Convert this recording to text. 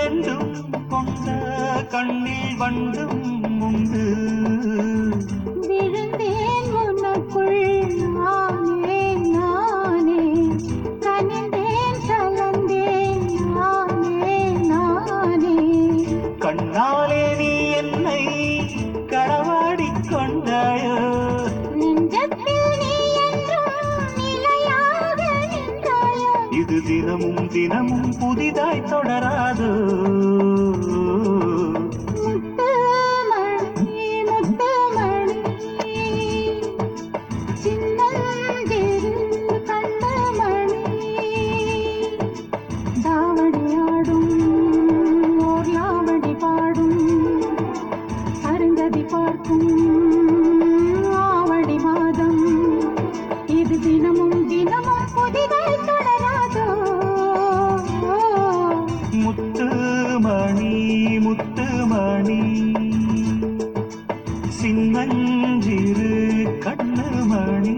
வேண்டும் கொண்ட கண்ணில் வண்டும் உண்டு. விழுந்தேன் உனக்குள் நானே நானே, கனிந்தேன் கலந்தேன் நானே நானே. கண்ணாலே நீ என்னை களவாடிக் கொண்டாயோ, நெஞ்சத்தில் நீ என்றும் நிலையாக நின்றாயோ. இது தினமும் தினமும் புதிதாய் தொடராதோ. முத்துமணி முத்துமணி, சின்னஞ்சிறு கண்ணமணி, தாவடியாடும் ஓர் லாவடி பாடும், அருந்ததி பார்க்கும் ஆவடி மாதம். இது தினமும் தினமும் புதிதாய் தொடராதோ. முத்துமணி முத்துமணி, சின்னஞ்சிறு கண்ணுமணி.